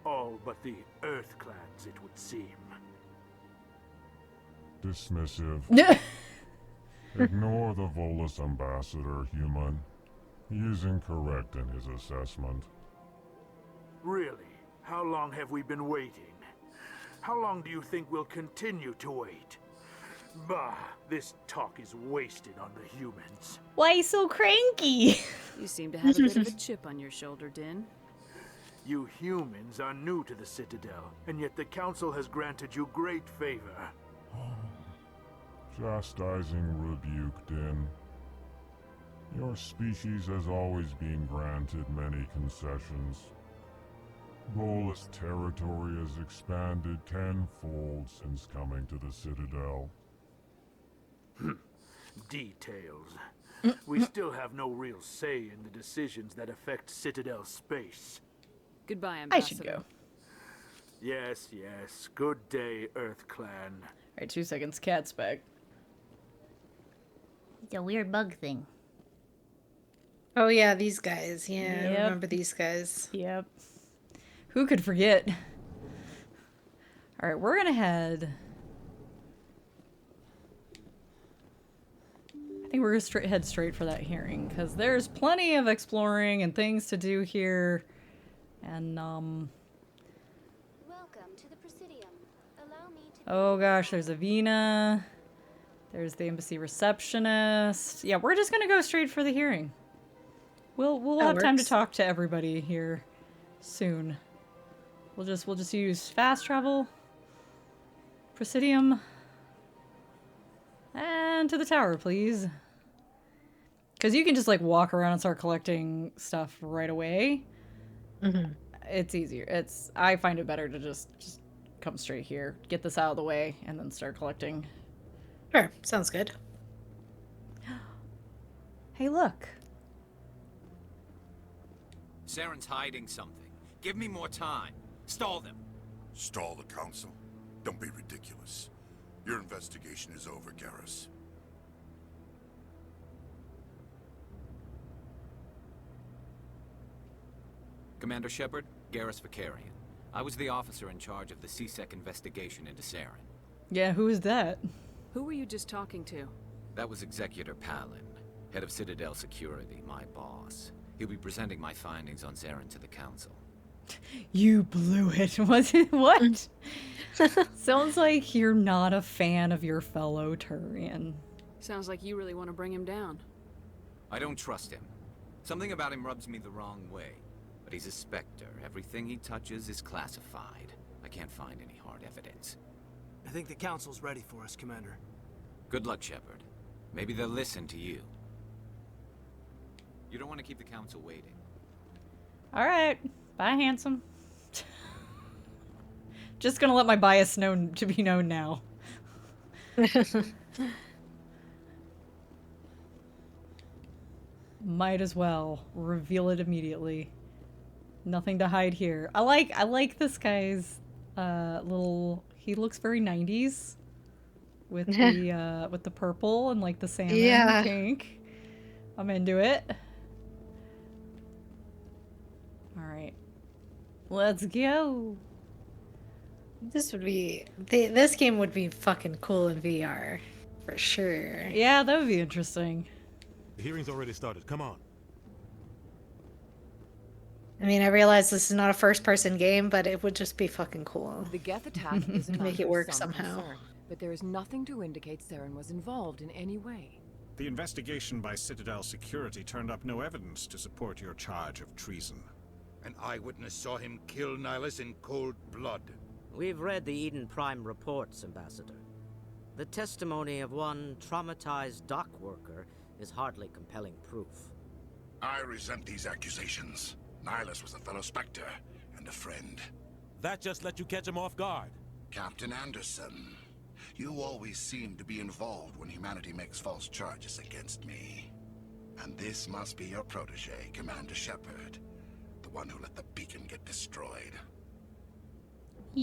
All but the Earth Clans, it would seem. Dismissive. Ignore the Volus ambassador, human. He is incorrect in his assessment. Really? How long have we been waiting? How long do you think we'll continue to wait? Bah, this talk is wasted on the humans. Why are you so cranky? You seem to have a bit of a chip on your shoulder, Din. You humans are new to the Citadel, and yet the Council has granted you great favor. Chastising rebuke, Din. Your species has always been granted many concessions. Volus territory has expanded tenfold since coming to the Citadel. Details. We still have no real say in the decisions that affect Citadel space. Goodbye, Ambassador. I should go. Yes, yes. Good day, Earth Clan. Alright, 2 seconds. Cat's back. It's a weird bug thing. Oh yeah, these guys. Yeah, I Yep. remember these guys. Yep. Who could forget? Alright, we're gonna head... I think we're gonna head straight for that hearing, because there's plenty of exploring and things to do here. And, Welcome to the Presidium. Allow me to... oh gosh, there's Avina. There's the embassy receptionist. Yeah, we're just gonna go straight for the hearing. We'll That have time to works. talk to everybody here soon. We'll just use fast travel, Presidium, and to the tower, please. Because you can just like walk around and start collecting stuff right away. Mm-hmm. It's easier. I find it better to just come straight here, get this out of the way, and then start collecting. Sure, sounds good. Hey, look. Saren's hiding something. Give me more time. Stall them. Stall the Council? Don't be ridiculous. Your investigation is over, Garrus. Commander Shepard, Garrus Vicarian. I was the officer in charge of the C-Sec investigation into Saren. Yeah, who is that? Who were you just talking to? That was Executor Palin, head of Citadel Security, my boss. He'll be presenting my findings on Saren to the Council. You blew it. Was it what? Sounds like you're not a fan of your fellow Turian. Sounds like you really want to bring him down. I don't trust him. Something about him rubs me the wrong way. But he's a Spectre. Everything he touches is classified. I can't find any hard evidence. I think the Council's ready for us, Commander. Good luck, Shepard. Maybe they'll listen to you. You don't want to keep the Council waiting. Alright. Bye, handsome. Just gonna let my bias be known now. Might as well reveal it immediately. Nothing to hide here. I like this guy's little. He looks very 90s with the purple and like the salmon pink. I'm into it. All right, let's go. This game would be fucking cool in VR, for sure. Yeah, that would be interesting. The hearing's already started. Come on. I mean, I realize this is not a first-person game, but it would just be fucking cool. The Geth attack is a Make matter it of work some somehow. concern, but there is nothing to indicate Saren was involved in any way. The investigation by Citadel Security turned up no evidence to support your charge of treason. An eyewitness saw him kill Nihilus in cold blood. We've read the Eden Prime reports, Ambassador. The testimony of one traumatized dock worker is hardly compelling proof. I resent these accusations. Nihilus was a fellow Spectre and a friend. That just let you catch him off guard. Captain Anderson, you always seem to be involved when humanity makes false charges against me. And this must be your protege, Commander Shepard. The one who let the beacon get destroyed. The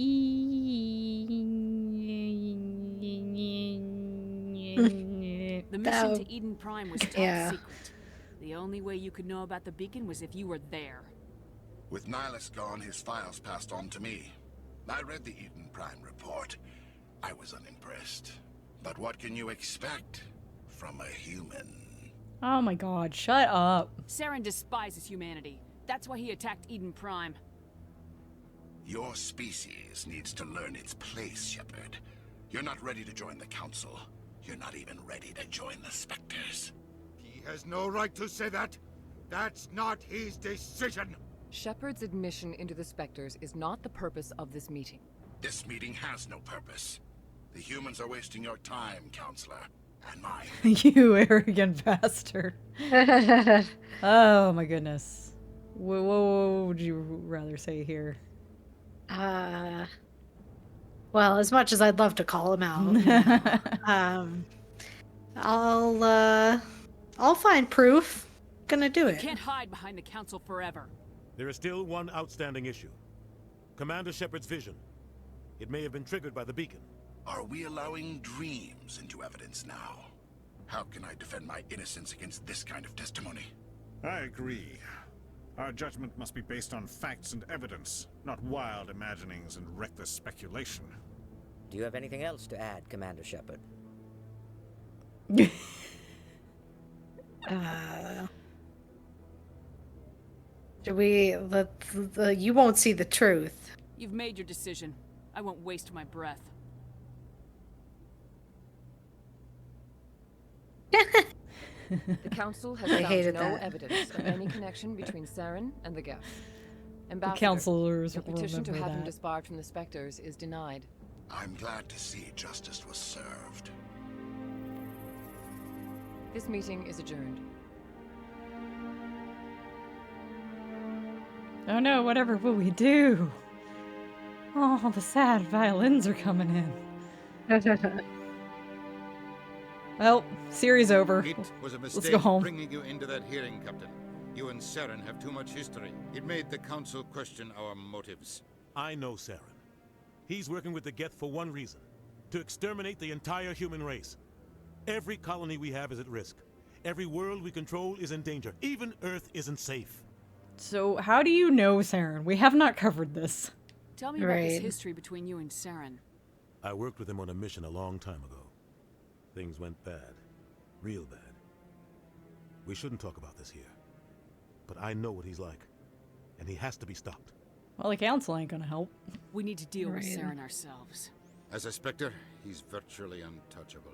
mission to Eden Prime was top secret. The only way you could know about the beacon was if you were there. With Nihilus gone, his files passed on to me. I read the Eden Prime report. I was unimpressed. But what can you expect from a human? Oh my god, shut up. Saren despises humanity. That's why he attacked Eden Prime. Your species needs to learn its place, Shepard. You're not ready to join the Council. You're not even ready to join the Spectres. He has no right to say that. That's not his decision. Shepard's admission into the Spectres is not the purpose of this meeting. This meeting has no purpose. The humans are wasting your time, Counselor. And mine. You arrogant bastard. Oh my goodness. What would you rather say here? Well, as much as I'd love to call him out, you know, I'll find proof. Gonna do You it. can't hide behind the Council forever. There is still one outstanding issue. Commander Shepard's vision. It may have been triggered by the beacon. Are we allowing dreams into evidence now? How can I defend my innocence against this kind of testimony? I agree. Our judgment must be based on facts and evidence, not wild imaginings and reckless speculation. Do you have anything else to add, Commander Shepard? You won't see the truth. You've made your decision. I won't waste my breath. The Council has found no evidence of any connection between Saren and the Geth. Ambassador, Councilors your petition to remember have him that. disbarred from the Spectres is denied. I'm glad to see justice was served. This meeting is adjourned. Oh no, whatever will we do? Oh, the sad violins are coming in. Well, series over. It was a Let's mistake go home. bringing you into that hearing, Captain. You and Saren have too much history. It made the Council question our motives. I know Saren. He's working with the Geth for one reason. To exterminate the entire human race. Every colony we have is at risk. Every world we control is in danger. Even Earth isn't safe. So, how do you know Saren? We have not covered this. Tell me about this history between you and Saren. I worked with him on a mission a long time ago. Things went bad. Real bad. We shouldn't talk about this here. But I know what he's like. And he has to be stopped. Well, the Council ain't gonna help. We need to deal with Saren ourselves. As a Spectre, he's virtually untouchable.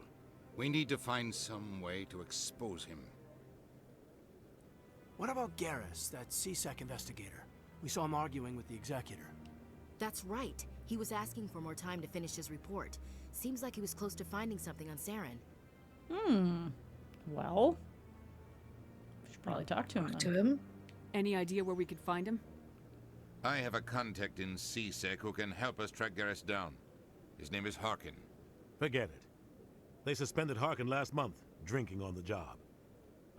We need to find some way to expose him. What about Garrus, that CSEC investigator? We saw him arguing with the Executor. That's right. He was asking for more time to finish his report. Seems like he was close to finding something on Saren. Well, we should probably talk to him. then. Any idea where we could find him? I have a contact in CSEC who can help us track Garrus down. His name is Harkin. Forget it. They suspended Harkin last month, drinking on the job.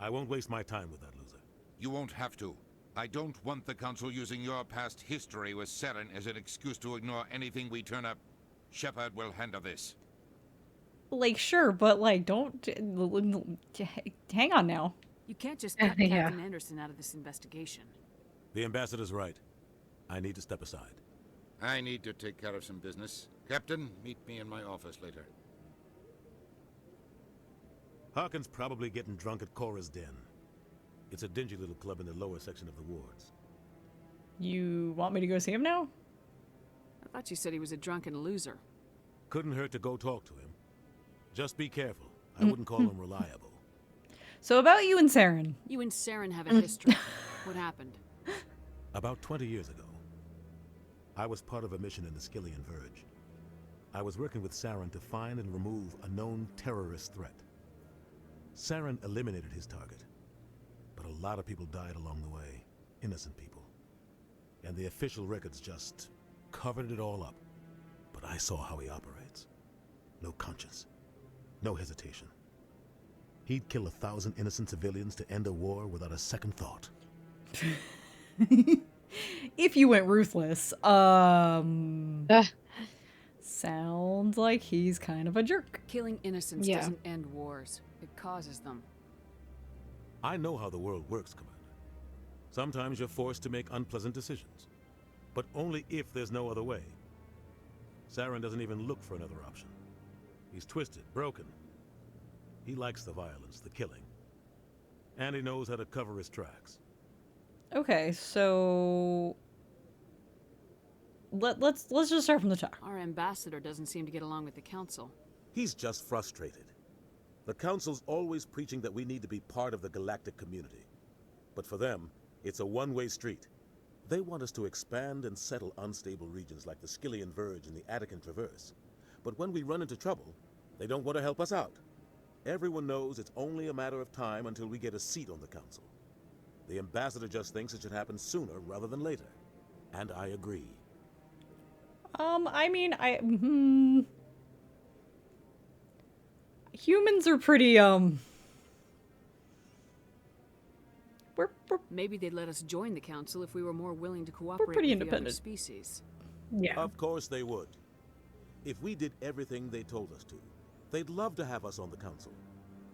I won't waste my time with that loser. You won't have to. I don't want the Council using your past history with Saren as an excuse to ignore anything we turn up. Shepard will handle this. Like, sure, but like, don't... Hang on now. You can't just cut Captain Anderson out of this investigation. The ambassador's right. I need to step aside. I need to take care of some business. Captain, meet me in my office later. Harkin's probably getting drunk at Cora's Den. It's a dingy little club in the lower section of the wards. You want me to go see him now? I thought you said he was a drunken loser. Couldn't hurt to go talk to him. Just be careful. I wouldn't call him reliable. So about you and Saren. You and Saren have a history. What happened? About 20 years ago, I was part of a mission in the Skillian Verge. I was working with Saren to find and remove a known terrorist threat. Saren eliminated his target, but a lot of people died along the way, innocent people. And the official records just covered it all up. But I saw how he operates. No conscience, no hesitation. He'd kill 1,000 innocent civilians to end a war without a second thought. If you went ruthless, sounds like he's kind of a jerk. Killing innocents Yeah. doesn't end wars. It causes them. I know how the world works, Commander. Sometimes you're forced to make unpleasant decisions, but only if there's no other way. Saren doesn't even look for another option. He's twisted, broken. He likes the violence, the killing. And he knows how to cover his tracks. Okay, so let's just start from the top. Our ambassador doesn't seem to get along with the council. He's just frustrated. The Council's always preaching that we need to be part of the galactic community. But for them, it's a one-way street. They want us to expand and settle unstable regions like the Skillian Verge and the Attican Traverse. But when we run into trouble, they don't want to help us out. Everyone knows it's only a matter of time until we get a seat on the Council. The ambassador just thinks it should happen sooner rather than later. And I agree. I mean, humans are pretty, Maybe they'd let us join the council if we were more willing to cooperate pretty with the other independent. species. Yeah. Of course they would. If we did everything they told us to, they'd love to have us on the Council.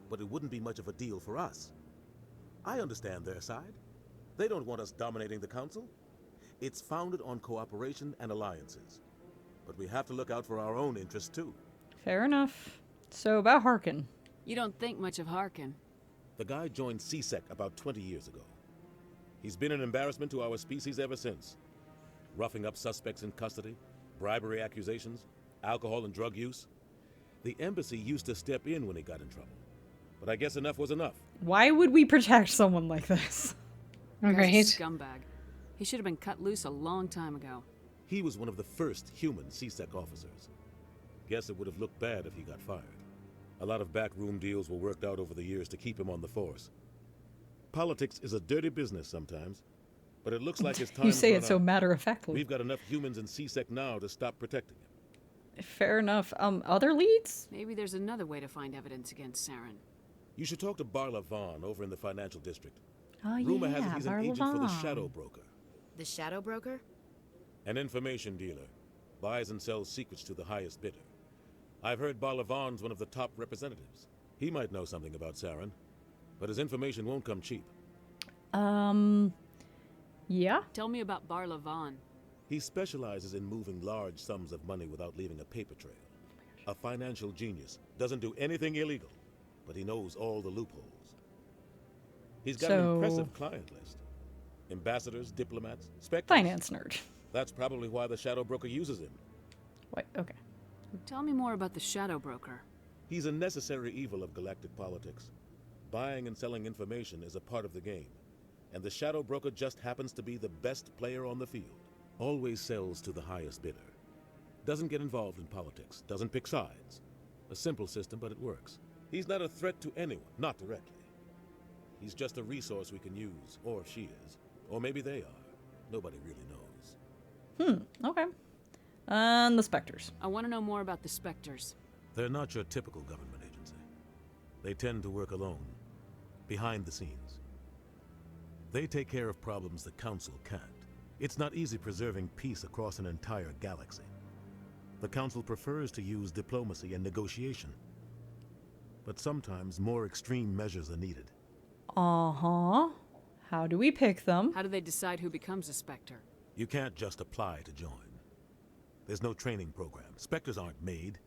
But it wouldn't be much of a deal for us. I understand their side. They don't want us dominating the Council. It's founded on cooperation and alliances. But we have to look out for our own interests too. Fair enough. So about Harkin. You don't think much of Harkin. The guy joined CSEC about 20 years ago. He's been an embarrassment to our species ever since. Roughing up suspects in custody, bribery accusations, alcohol and drug use. The embassy used to step in when he got in trouble. But I guess enough was enough. Why would we protect someone like this? Guy's a Right. scumbag. He should have been cut loose a long time ago. He was one of the first human CSEC officers. Guess it would have looked bad if he got fired. A lot of backroom deals were worked out over the years to keep him on the force. Politics is a dirty business sometimes, but it looks like his time. You say it so matter-of-factly. We've got enough humans in CSEC now to stop protecting him. Fair enough. Other leads? Maybe there's another way to find evidence against Saren. You should talk to Barla Vaughn over in the financial district. Oh, Rumor yeah, has it he's an Barla agent for the Vaughn. Shadow Broker. The Shadow Broker? An information dealer. Buys and sells secrets to the highest bidder. I've heard Barla Vaughn's one of the top representatives. He might know something about Saren, but his information won't come cheap. Yeah? Tell me about Barla Vaughn. He specializes in moving large sums of money without leaving a paper trail. A financial genius. Doesn't do anything illegal, but he knows all the loopholes. He's got an impressive client list. Ambassadors, diplomats, specters. Finance nerd. That's probably why the Shadow Broker uses him. Wait, okay. Tell me more about the Shadow Broker. He's a necessary evil of galactic politics. Buying and selling information is a part of the game. And the Shadow Broker just happens to be the best player on the field. Always sells to the highest bidder. Doesn't get involved in politics. Doesn't pick sides. A simple system, but it works. He's not a threat to anyone, not directly. He's just a resource we can use, or she is. Or maybe they are. Nobody really knows. Okay. And the Spectres. I want to know more about the Spectres. They're not your typical government agency. They tend to work alone, behind the scenes. They take care of problems the Council can't. It's not easy preserving peace across an entire galaxy. The Council prefers to use diplomacy and negotiation. But sometimes more extreme measures are needed. Uh-huh. How do we pick them? How do they decide who becomes a Spectre? You can't just apply to join. There's no training program. Spectres aren't made.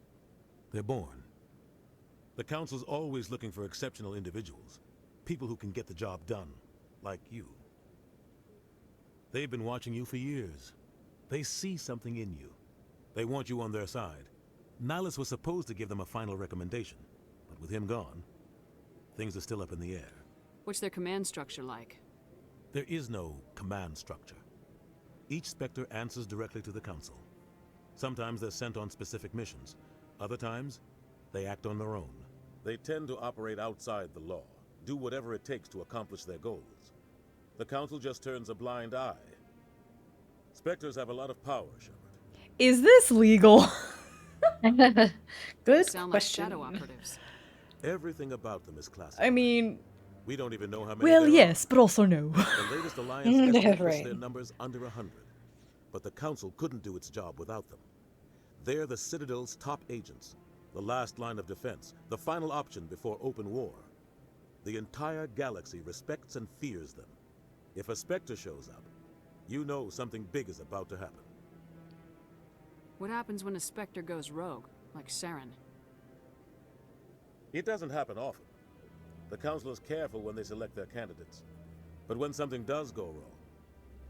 They're born. The Council's always looking for exceptional individuals. People who can get the job done. Like you. They've been watching you for years. They see something in you. They want you on their side. Nihilus was supposed to give them a final recommendation. But with him gone, things are still up in the air. What's their command structure like? There is no command structure. Each Spectre answers directly to the Council. Sometimes they're sent on specific missions. Other times, they act on their own. They tend to operate outside the law, do whatever it takes to accomplish their goals. The Council just turns a blind eye. Spectres have a lot of power, Shepard. Is this legal? Good Sound question. like shadow operatives. Everything about them is classified. I mean, we don't even know how many. Well, there yes, but also no. The latest alliance estimate puts Right. their numbers under 100. But the Council couldn't do its job without them. They're the Citadel's top agents, the last line of defense, the final option before open war. The entire galaxy respects and fears them. If a Spectre shows up, you know something big is about to happen. What happens when a Spectre goes rogue, like Saren? It doesn't happen often. The Council is careful when they select their candidates. But when something does go wrong,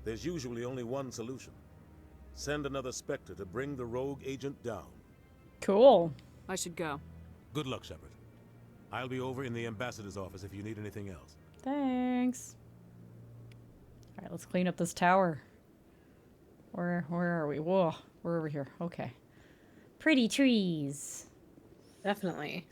there's usually only one solution. Send another Spectre to bring the rogue agent down. Cool. I should go. Good luck, Shepard. I'll be over in the ambassador's office if you need anything else. Thanks. All right, let's clean up this tower. Where are we? Whoa, we're over here. Okay. Pretty trees. Definitely.